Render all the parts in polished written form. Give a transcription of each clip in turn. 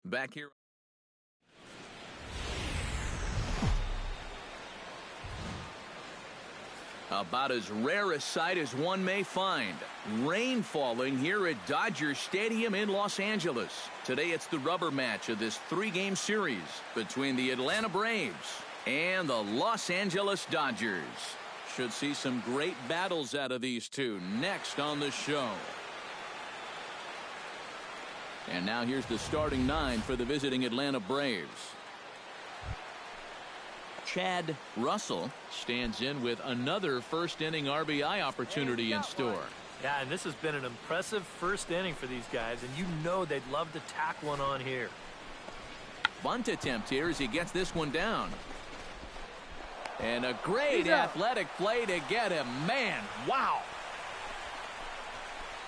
Back here. About as rare a sight as one may find. Rain falling here at Dodger Stadium in Los Angeles. Today it's the rubber match of this three-game series between the Atlanta Braves and the Los Angeles Dodgers. Should see some great battles out of these two next on the show. And now here's the starting nine for the visiting Atlanta Braves. Chad Russell stands in with another first-inning RBI opportunity in store. Yeah, and this has been an impressive first inning for these guys, and you know they'd love to tack one on here. Bunt attempt here as he gets this one down. And a great athletic play to get him. Man, wow.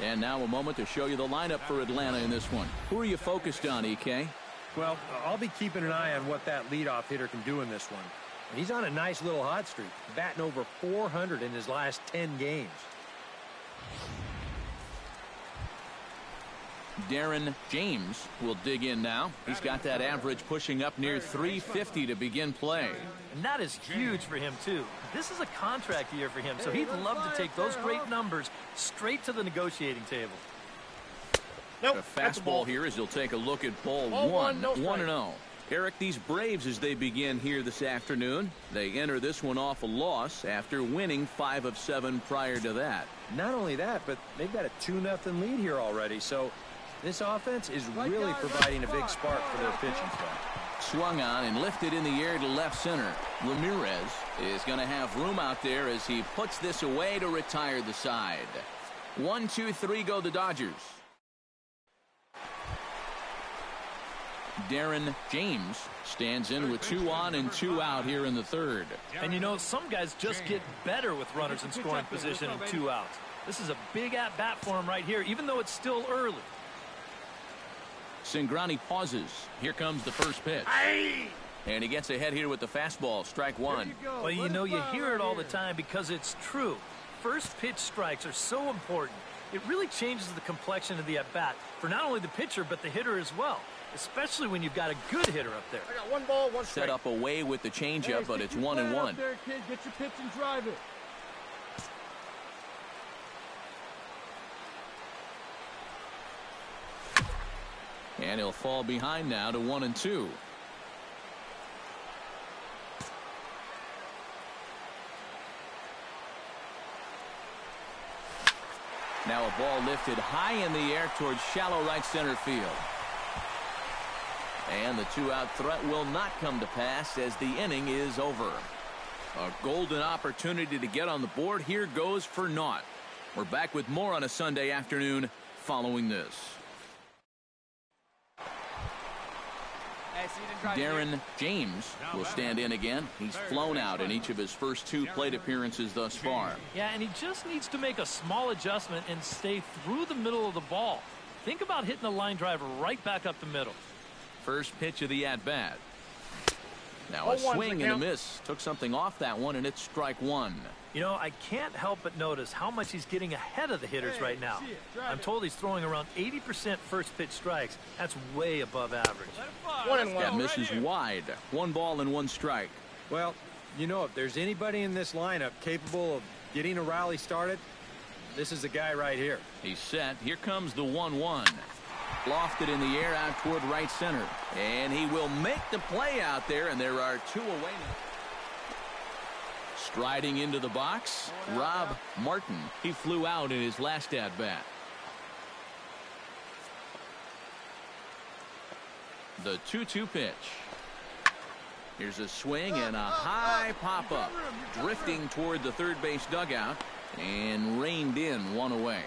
And now a moment to show you the lineup for Atlanta in this one. Who are you focused on, EK? Well, I'll be keeping an eye on what that leadoff hitter can do in this one. And he's on a nice little hot streak, batting over 400 in his last 10 games. Darren James will dig in now. He's got that average pushing up near 350 to begin play. And that is huge for him, too. This is a contract year for him, so he'd love to take those great numbers straight to the negotiating table. A fastball here as he'll take a look at ball one. 1-0. Eric, these Braves, as they begin here this afternoon, they enter this one off a loss after winning 5 of 7 prior to that. Not only that, but they've got a 2-0 lead here already, so this offense is really providing a big spark for their pitching staff. Swung on and lifted in the air to left center. Ramirez is going to have room out there as he puts this away to retire the side. 1, 2, 3 go the Dodgers. Darren James stands in with 2 on and 2 out here in the third. And you know, some guys just get better with runners in scoring position and 2 outs. This is a big at-bat for him right here, even though it's still early. Cingrani pauses. Here comes the first pitch. And he gets ahead here with the fastball. Strike one. Well, you know, you hear it all the time because it's true. First pitch strikes are so important. It really changes the complexion of the at-bat for not only the pitcher but the hitter as well, especially when you've got a good hitter up there. I got 1 ball, 1 strike. Set up away with the changeup, but it's 1-1. There, kid. Get your pitch and drive it. And he'll fall behind now to 1-2. Now a ball lifted high in the air towards shallow right center field. And the 2-out threat will not come to pass as the inning is over. A golden opportunity to get on the board here goes for naught. We're back with more on a Sunday afternoon following this. Darren James will stand in again. He's flown out in each of his first 2 plate appearances thus far. Yeah, and he just needs to make a small adjustment and stay through the middle of the ball. Think about hitting a line driver right back up the middle. First pitch of the at-bat. Now a swing and a miss. Took something off that one, and it's strike one. You know, I can't help but notice how much he's getting ahead of the hitters right now. I'm told he's throwing around 80% first pitch strikes. That's way above average. 1-1. That misses wide. 1 ball and 1 strike. Well, you know, if there's anybody in this lineup capable of getting a rally started, this is the guy right here. He's set. Here comes the 1-1. Lofted in the air out toward right center. And he will make the play out there, and there are 2 away now. Striding into the box, Rob Martin. He flew out in his last at-bat. The 2-2 pitch. Here's a swing and a high pop-up. Drifting toward the third base dugout and reined in 1 away.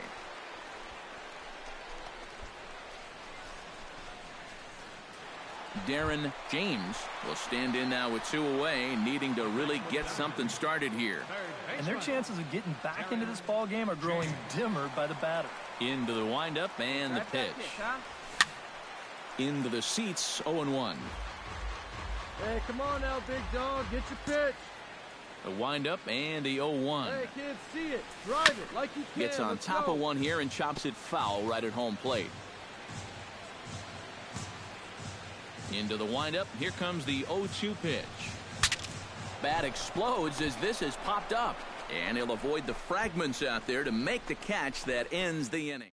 Darren James will stand in now with 2 away, needing to really get something started here. And their chances of getting back into this ball game are growing dimmer by the batter. Into the windup and the pitch. Into the seats, 0-1. Hey, come on now, big dog. Get your pitch. The windup and the 0-1. Hey, kid, see it. Drive it like you can. Gets on top of one here and chops it foul right at home plate. Into the windup. Here comes the 0-2 pitch. Bat explodes as this has popped up. And he'll avoid the fragments out there to make the catch that ends the inning.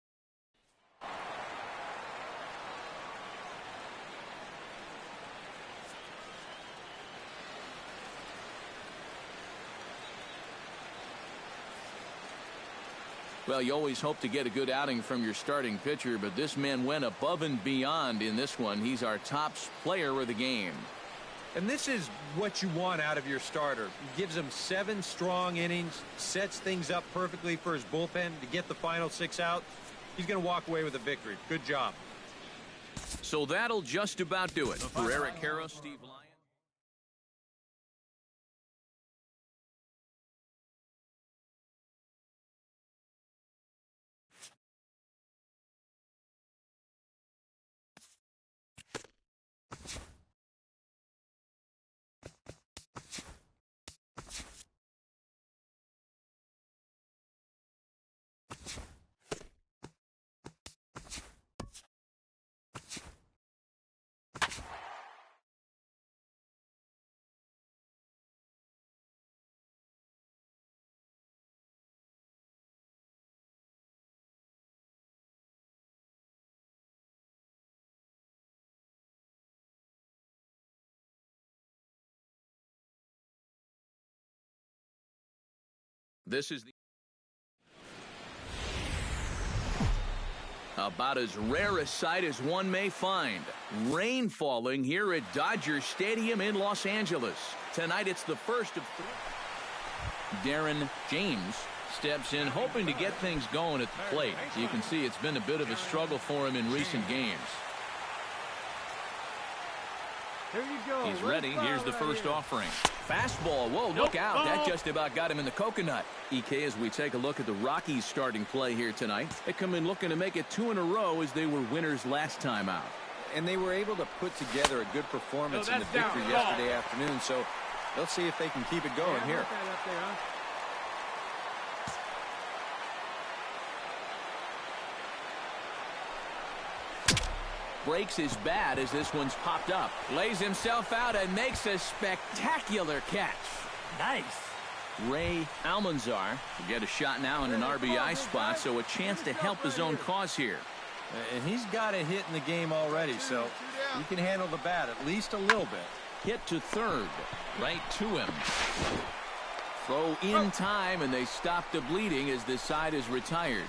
Well, you always hope to get a good outing from your starting pitcher, but this man went above and beyond in this one. He's our top player of the game. And this is what you want out of your starter. He gives him 7 strong innings, sets things up perfectly for his bullpen to get the final 6 out. He's going to walk away with a victory. Good job. So that'll just about do it for Eric Harrow, Steve Lyon. This is about as rare a sight as one may find. Rain falling here at Dodger Stadium in Los Angeles. Tonight it's the first of 3. Darren James steps in hoping to get things going at the plate. You can see it's been a bit of a struggle for him in recent games. Here you go. He's ready. Here's the first offering. Fastball. Whoa, look out. That just about got him in the coconut. EK, as we take a look at the Rockies starting play here tonight, they come in looking to make it 2 in a row as they were winners last time out. And they were able to put together a good performance in the victory yesterday afternoon, so they'll see if they can keep it going here. Breaks his bat as this one's popped up. Lays himself out and makes a spectacular catch. Nice. Ray Almanzar will get a shot now in an RBI spot, so a chance to help his own cause here. And he's got a hit in the game already, so he can handle the bat at least a little bit. Hit to third. Right to him. Throw in time, and they stop the bleeding as this side is retired.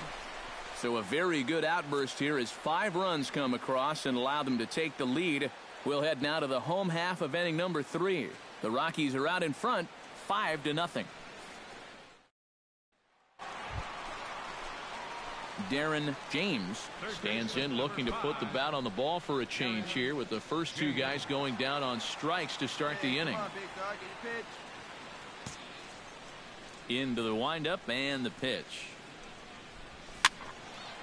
So a very good outburst here as 5 runs come across and allow them to take the lead. We'll head now to the home half of inning number 3. The Rockies are out in front 5-0. Darren James stands in looking to put the bat on the ball for a change here with the first 2 guys going down on strikes to start the inning. Into the windup and the pitch.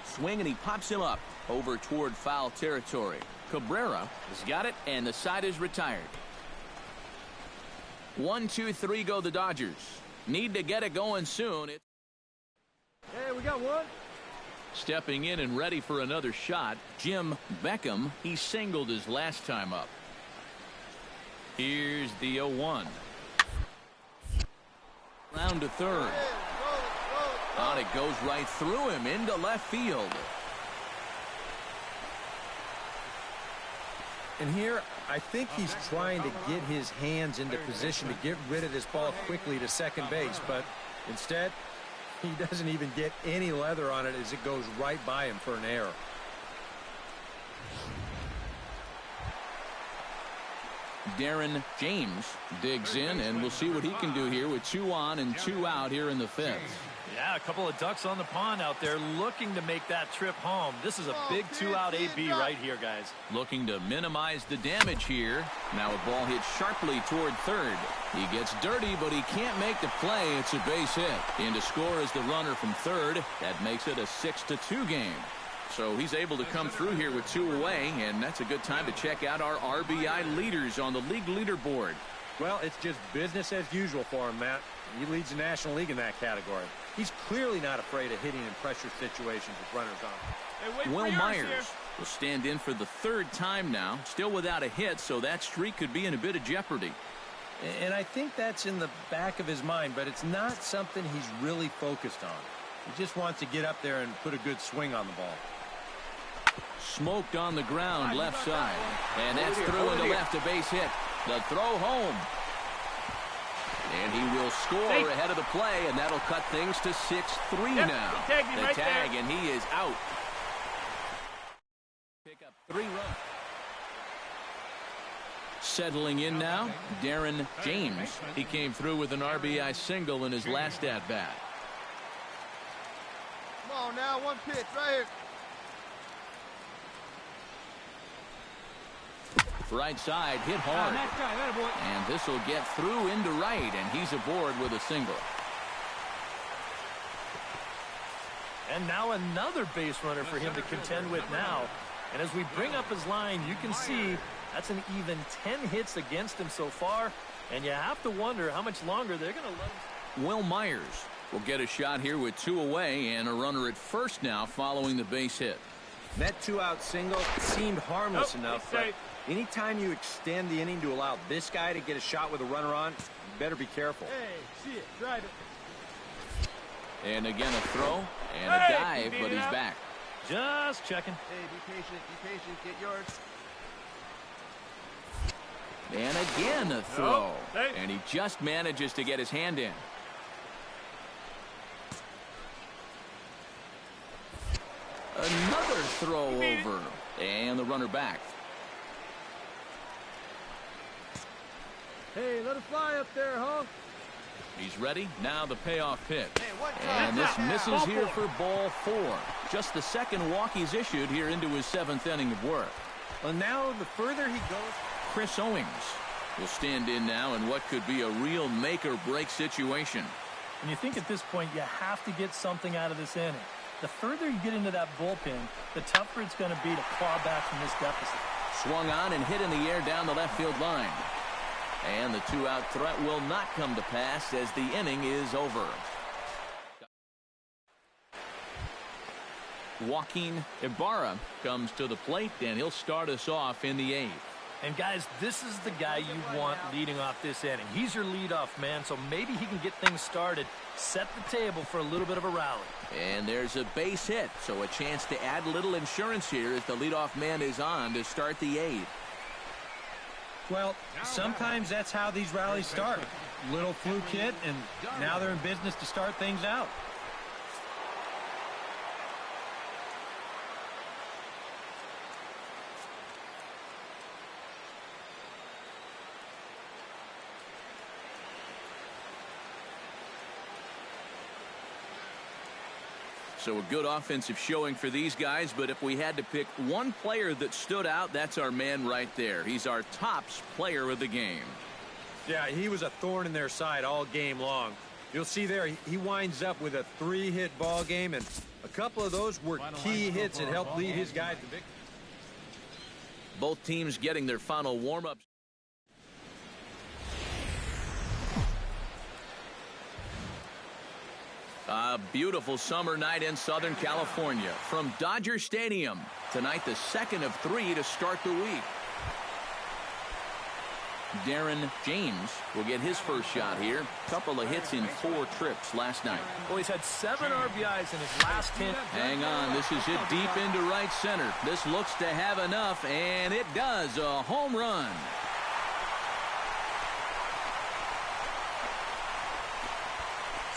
Swing, and he pops him up over toward foul territory. Cabrera has got it, and the side is retired. 1, 2, 3 go the Dodgers. Need to get it going soon. Hey, we got one. Stepping in and ready for another shot, Jim Beckham. He singled his last time up. Here's the 0-1. Round to third. On it goes right through him into left field. And here, I think he's trying to get his hands into position to get rid of this ball quickly to second base, but instead, he doesn't even get any leather on it as it goes right by him for an error. Darren James digs in, and we'll see what he can do here with 2 on and 2 out here in the 5th. Yeah, a couple of ducks on the pond out there looking to make that trip home. This is a big 2-out AB right here, guys. Looking to minimize the damage here. Now a ball hit sharply toward third. He gets dirty, but he can't make the play. It's a base hit. In to score is the runner from third. That makes it a 6-2 game. So he's able to come through here with 2 away, and that's a good time to check out our RBI leaders on the league leaderboard. Well, it's just business as usual for him, Matt. He leads the National League in that category. He's clearly not afraid of hitting in pressure situations with runners on. Will Myers will stand in for the third time now. Still without a hit, so that streak could be in a bit of jeopardy. And I think that's in the back of his mind, but it's not something he's really focused on. He just wants to get up there and put a good swing on the ball. Smoked on the ground left side. And that's through into left, a base hit. The throw home. And he will score ahead of the play, and that'll cut things to 6-3 now. The tag, and he is out. Pick up 3 runs. Settling in now, Darren James. He came through with an RBI single in his last at-bat. Come on now, one pitch right here. Right side, hit hard. And this will get through into right, and he's aboard with a single. And now another base runner for him to contend with now. And as we bring up his line, you can see that's an even 10 hits against him so far. And you have to wonder how much longer they're going to let him. Will Myers will get a shot here with 2 away and a runner at first now following the base hit. That 2-out single seemed harmless enough, but anytime you extend the inning to allow this guy to get a shot with a runner on, you better be careful. Hey, see it, drive it. And again a throw and a dive, but he's back. Just checking. Hey, be patient, get yours. And again a throw. And he just manages to get his hand in. Another throw over. And the runner back. Hey, let it fly up there, huh? He's ready. Now the payoff pitch. And this misses here for ball 4. Just the second walk he's issued here into his 7th inning of work. Well, now the further he goes. Chris Owings will stand in now in what could be a real make-or-break situation. And you think at this point you have to get something out of this inning. The further you get into that bullpen, the tougher it's going to be to claw back from this deficit. Swung on and hit in the air down the left field line. And the 2-out threat will not come to pass as the inning is over. Joaquin Ibarra comes to the plate, and he'll start us off in the 8th. And guys, this is the guy you want leading off this inning. He's your leadoff man, so maybe he can get things started, set the table for a little bit of a rally. And there's a base hit, so a chance to add a little insurance here as the leadoff man is on to start the 8th. Well, sometimes that's how these rallies start. Little fluke hit, and now they're in business to start things out. So a good offensive showing for these guys, but if we had to pick one player that stood out, that's our man right there. He's our tops player of the game. Yeah, he was a thorn in their side all game long. You'll see there, he winds up with a 3-hit ball game, and a couple of those were key hits that helped lead his guys to victory. Both teams getting their final warm-ups. A beautiful summer night in Southern California from Dodger Stadium. Tonight, the second of 3 to start the week. Darren James will get his first shot here. Couple of hits in 4 trips last night. Well, he's had 7 RBIs in his last 10. Hang on, this is hit deep into right center. This looks to have enough, and it does. A home run.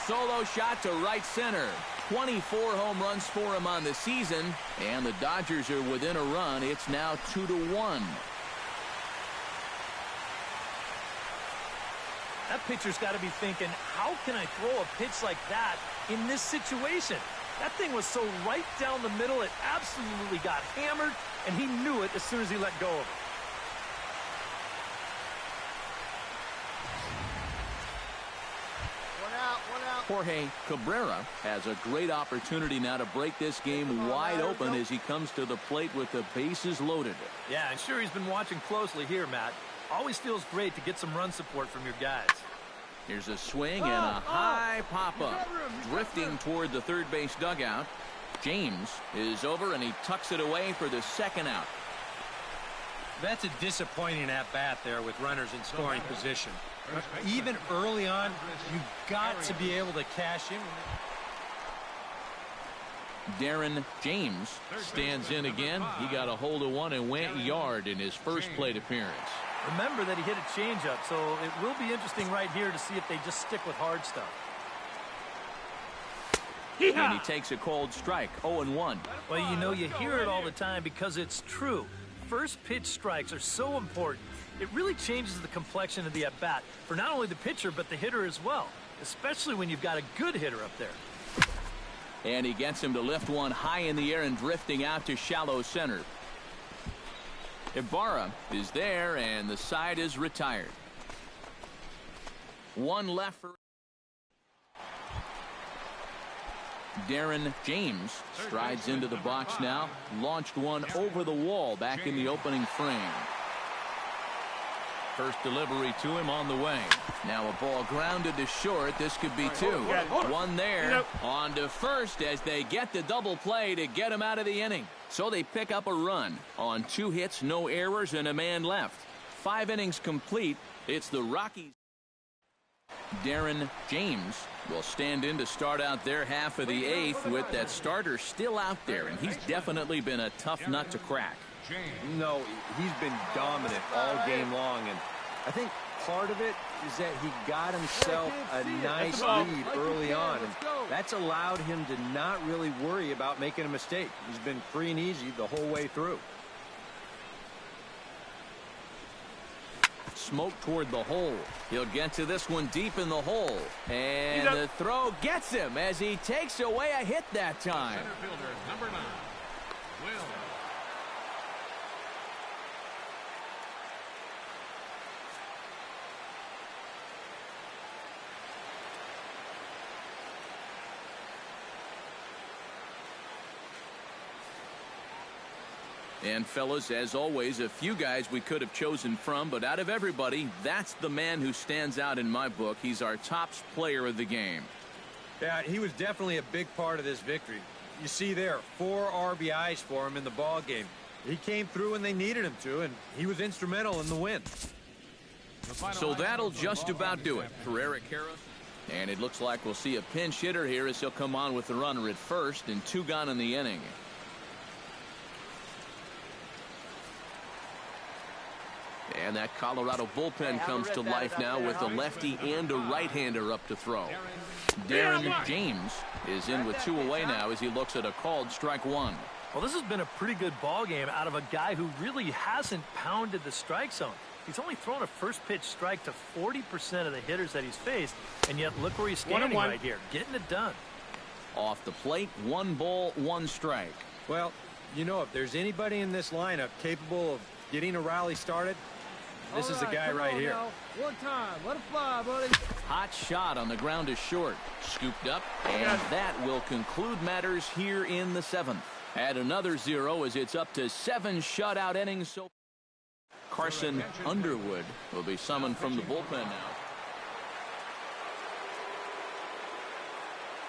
Solo shot to right center. 24 home runs for him on the season, and the Dodgers are within a run. It's now 2-1. That pitcher's got to be thinking, how can I throw a pitch like that in this situation? That thing was so right down the middle, it absolutely got hammered, and he knew it as soon as he let go of it. Jorge Cabrera has a great opportunity now to break this game wide open as he comes to the plate with the bases loaded. Yeah, I'm sure he's been watching closely here, Matt. Always feels great to get some run support from your guys. Here's a swing and a high pop-up. Drifting toward the third base dugout. James is over, and he tucks it away for the second out. That's a disappointing at-bat there with runners in scoring position. Even early on, you've got to be able to cash in. Darren James stands in again. He got a hold of one and went yard in his first plate appearance. Remember that he hit a changeup, so it will be interesting right here to see if they just stick with hard stuff. And he takes a cold strike, 0-1. Well, you know, you hear it all the time because it's true. First pitch strikes are so important. It really changes the complexion of the at-bat for not only the pitcher but the hitter as well, especially when you've got a good hitter up there. And he gets him to lift one high in the air and drifting out to shallow center. Ibarra is there, and the side is retired. One left for Darren James. Strides into the box now. Launched one over the wall back in the opening frame. First delivery to him on the way. Now a ball grounded to short. This could be two. One there. On to first as they get the double play to get him out of the inning. So they pick up a run on 2 hits, no errors, and a man left. 5 innings complete. It's the Rockies. Darren James will stand in to start out their half of the 8th with that starter still out there, and he's definitely been a tough nut to crack. No, he's been dominant all game long, and I think part of it is that he got himself a nice lead early on, and that's allowed him to not really worry about making a mistake. He's been free and easy the whole way through. Smoke toward the hole. He'll get to this one deep in the hole, and the throw gets him as he takes away a hit that time. Center fielder, number 9, Will. And fellas, as always, a few guys we could have chosen from, but out of everybody, that's the man who stands out in my book. He's our top player of the game. Yeah, he was definitely a big part of this victory. You see there, 4 RBIs for him in the ball game. He came through when they needed him to, and he was instrumental in the win. So that'll just about do it for Eric Harris. And it looks like we'll see a pinch hitter here as he'll come on with the runner at first and 2 gone in the inning. And that Colorado bullpen comes to life now with a lefty and a right-hander up to throw. Darren James is in with 2 away now as he looks at a called strike 1. Well, this has been a pretty good ball game out of a guy who really hasn't pounded the strike zone. He's only thrown a first pitch strike to 40% of the hitters that he's faced, and yet look where he's standing right here, getting it done. Off the plate, 1 ball, 1 strike. Well, you know, if there's anybody in this lineup capable of getting a rally started, this is the guy right here. Now. One time. Let it fly, buddy. Hot shot on the ground is short. Scooped up, and that will conclude matters here in the 7th. Add another 0 as it's up to 7 shutout innings. So Carson Underwood will be summoned from the bullpen now.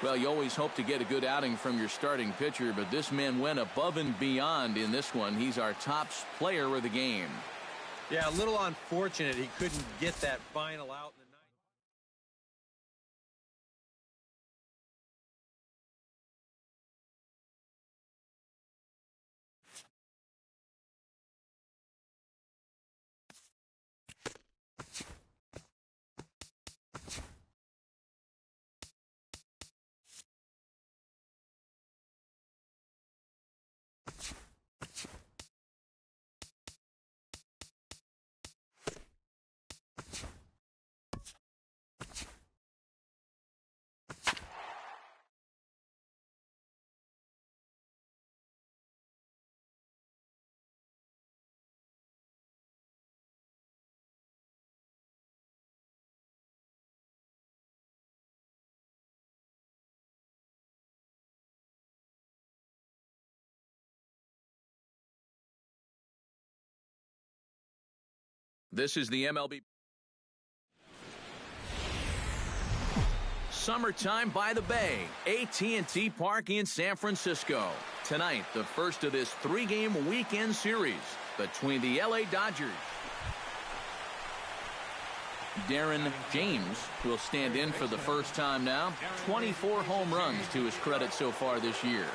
Well, you always hope to get a good outing from your starting pitcher, but this man went above and beyond in this one. He's our top player of the game. Yeah, a little unfortunate he couldn't get that final out in the ninth. This is the MLB. summertime by the Bay, AT&T Park in San Francisco. Tonight, the first of this three-game weekend series between the LA Dodgers. Darren James will stand in for the first time now. 24 home runs to his credit so far this year.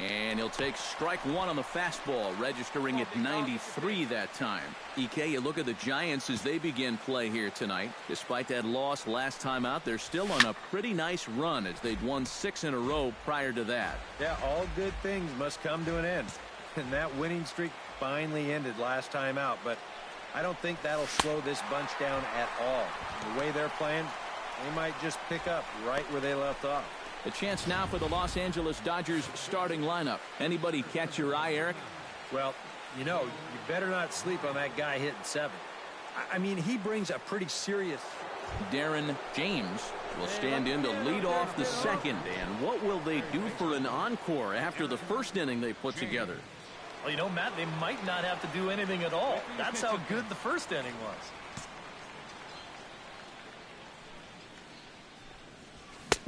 And he'll take strike one on the fastball, registering at 93 that time. EK, you look at the Giants as they begin play here tonight. Despite that loss last time out, they're still on a pretty nice run as they'd won 6 in a row prior to that. Yeah, all good things must come to an end. And that winning streak finally ended last time out. But I don't think that'll slow this bunch down at all. The way they're playing, they might just pick up right where they left off. A chance now for the Los Angeles Dodgers starting lineup. Anybody catch your eye, Eric? Well, you know, you better not sleep on that guy hitting 7. I mean, he brings a pretty serious... Darren James will stand in to lead off the second. And what will they do for an encore after the first inning they put together? Well, you know, Matt, they might not have to do anything at all. That's how good the first inning was.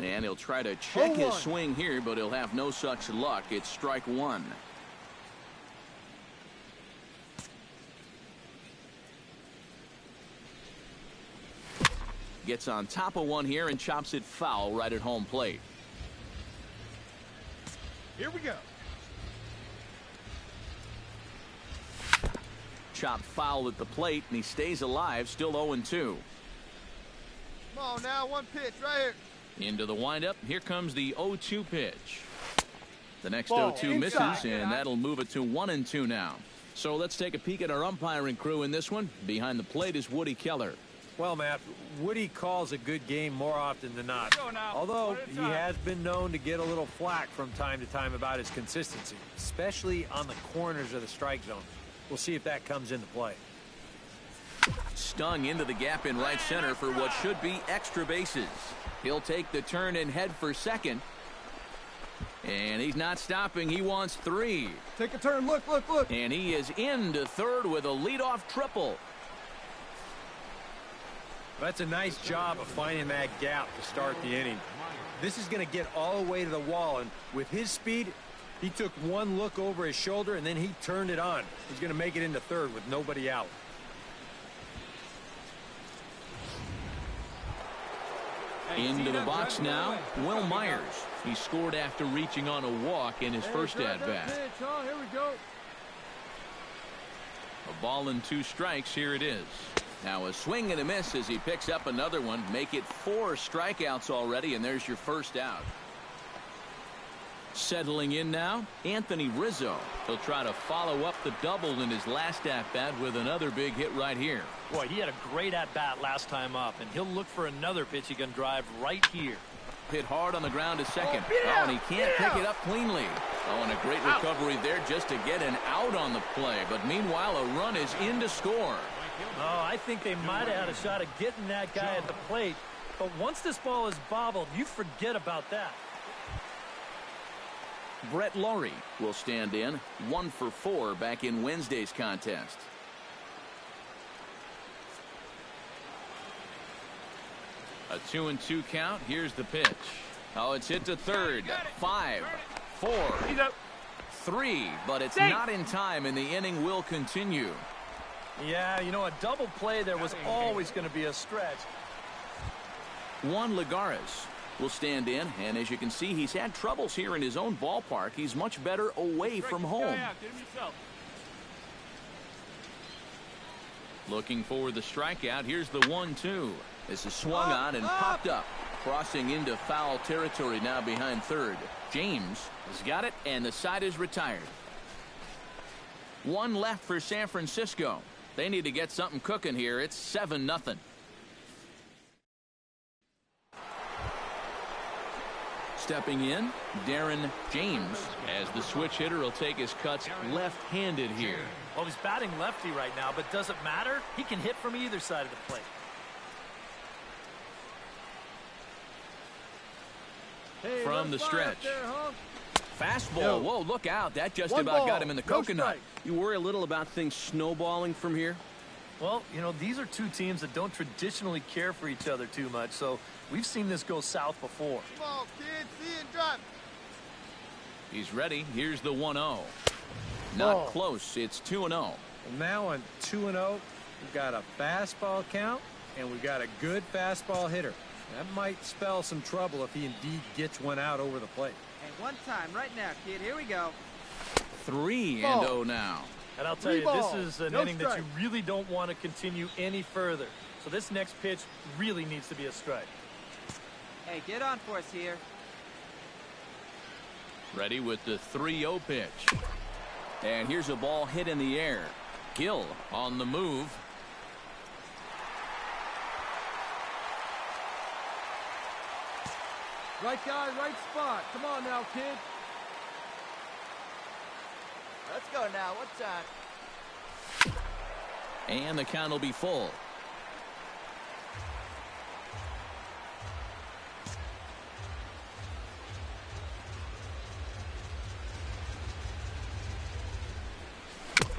And he'll try to check his swing here, but he'll have no such luck. It's strike one. Gets on top of one here and chops it foul right at home plate. Here we go. Chopped foul at the plate, and he stays alive, still 0-2. Come on now, one pitch right here. Into the windup. Here comes the 0-2 pitch. The next Ball 0-2 misses, inside. and that'll move it to 1-2 now. So let's take a peek at our umpiring crew in this one. Behind the plate is Woody Keller. Well, Matt, Woody calls a good game more often than not. Although he has been known to get a little flack from time to time about his consistency, especially on the corners of the strike zone. We'll see if that comes into play. Stung into the gap in right center for what should be extra bases. He'll take the turn and head for second. And he's not stopping. He wants 3. Take a turn. Look, look, look. And he is into third with a leadoff triple. That's a nice job of finding that gap to start the inning. This is going to get all the way to the wall, and with his speed, he took one look over his shoulder and then he turned it on. He's going to make it into third with nobody out. Into the box now, Will Myers. He scored after reaching on a walk in his first at-bat. Here we go. A ball and 2 strikes. Here it is. Now a swing and a miss as he picks up another one. Make it 4 strikeouts already, and there's your first out. Settling in now, Anthony Rizzo. He'll try to follow up the double in his last at-bat with another big hit right here. Boy, he had a great at-bat last time up, and he'll look for another pitch he can drive right here. Hit hard on the ground to second. Oh, and he can't pick it up cleanly. Oh, and a great recovery there just to get an out on the play. But meanwhile, a run is in to score. Oh, I think they might have had a shot at getting that guy at the plate. But once this ball is bobbled, you forget about that. Brett Laurie will stand in, 1 for 4 back in Wednesday's contest. A 2-2 count. Here's the pitch. Oh, it's hit to third. 5, 4, 3, but it's not in time, and the inning will continue. Yeah, you know, a double play there was always going to be a stretch. Juan Lagares will stand in, and as you can see, he's had troubles here in his own ballpark. He's much better away from home. Looking for the strikeout. Here's the 1-2. This is swung on and popped up, crossing into foul territory now behind third. James has got it, and the side is retired. 1 left for San Francisco. They need to get something cooking here. It's 7-0. Stepping in, Darren James, as the switch hitter will take his cuts left-handed here. Well, he's batting lefty right now, but does it matter? He can hit from either side of the plate. From the stretch. Fastball. No. Whoa, look out. That just One about ball. got him in the No coconut. strike. You worry a little about things snowballing from here? Well, you know, these are two teams that don't traditionally care for each other too much, so we've seen this go south before. Come on, kid. See and drive. He's ready. Here's the 1-0. Ball. Not close. It's 2-0. Well, now on 2-0, we've got a fastball count, and we've got a good fastball hitter. That might spell some trouble if he indeed gets one out over the plate. Hey, one time, right now, kid. Here we go. 3-0 now. And I'll tell Three you, balls. this is an No inning that strike. you really don't want to continue any further. So this next pitch really needs to be a strike. Hey, get on for us here. Ready with the 3-0 pitch. And here's a ball hit in the air. Gill on the move. Right guy, right spot. Come on now, kid. Let's go now. What time? And the count will be full.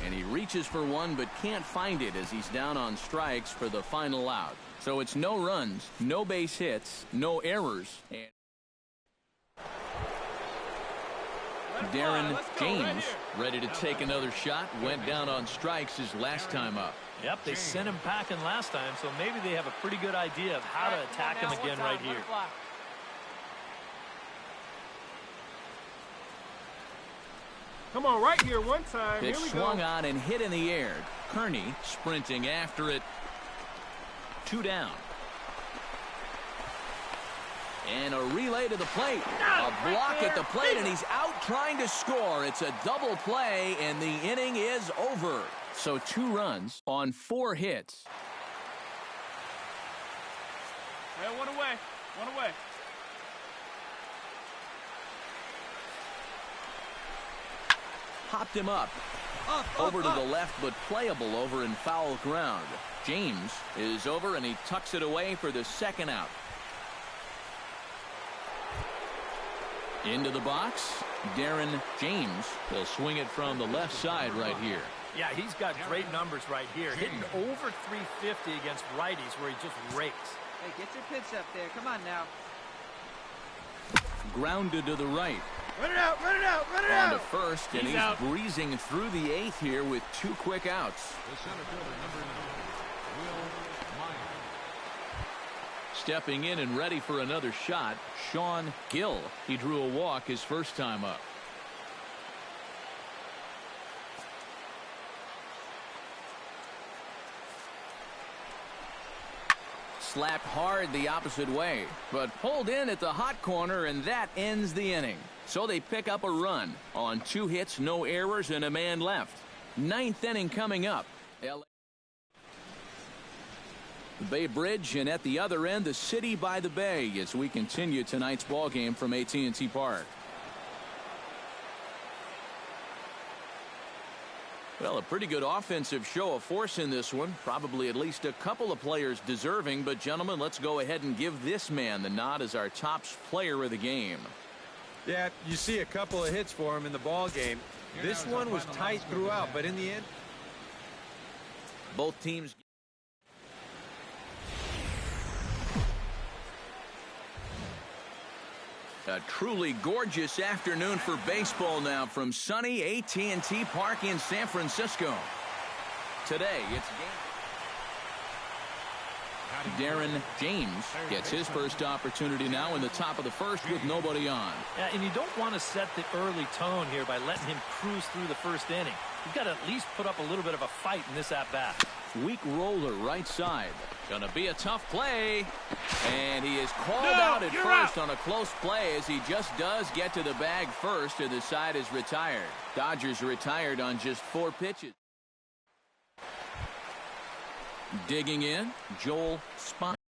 And he reaches for one but can't find it as he's down on strikes for the final out. So it's no runs, no base hits, no errors. And Darren James ready to take another shot. Went down on strikes his last time up. Yep, they sent him packing last time, so maybe they have a pretty good idea of how to attack him again right here. Come on, right here, one time. Pitch Here we swung go. on and hit in the air. Kearney sprinting after it. 2 down. And a relay to the plate. A block at the plate, and he's out trying to score. It's a double play, and the inning is over. So 2 runs on 4 hits. Hey, one away. One away. Hopped him up. Over to the left, but playable over in foul ground. James is over, and he tucks it away for the second out. Into the box, Darren James will swing it from the left side right here. Yeah, he's got great numbers right here. Hitting over 350 against righties where he just rakes. Hey, get your pitch up there. Come on now. Grounded to the right. Run it out, run it out, run it On to out. first, and he's breezing through the 8th here with 2 quick outs. The center fielder, number 9, Will Myers. Stepping in and ready for another shot, Sean Gill. He drew a walk his first time up. Slapped hard the opposite way, but pulled in at the hot corner, and that ends the inning. So they pick up a run on 2 hits, no errors, and a man left. 9th inning coming up. The Bay Bridge, and at the other end, the city by the bay as we continue tonight's ball game from AT&T Park. Well, a pretty good offensive show of force in this one. Probably at least a couple of players deserving. But, gentlemen, let's go ahead and give this man the nod as our top player of the game. Yeah, you see a couple of hits for him in the ball game. This one was tight throughout, but in the end, Both teams. A truly gorgeous afternoon for baseball now from sunny AT&T Park in San Francisco. Today, it's Darren James gets his first opportunity now in the top of the first with nobody on. Yeah, and you don't want to set the early tone here by letting him cruise through the first inning. You've got to at least put up a little bit of a fight in this at-bat. Weak roller right side. Gonna be a tough play. And he is called out at first on a close play as he just does get to the bag first, and the side is retired. Dodgers retired on just 4 pitches. Digging in, Joel Spahn.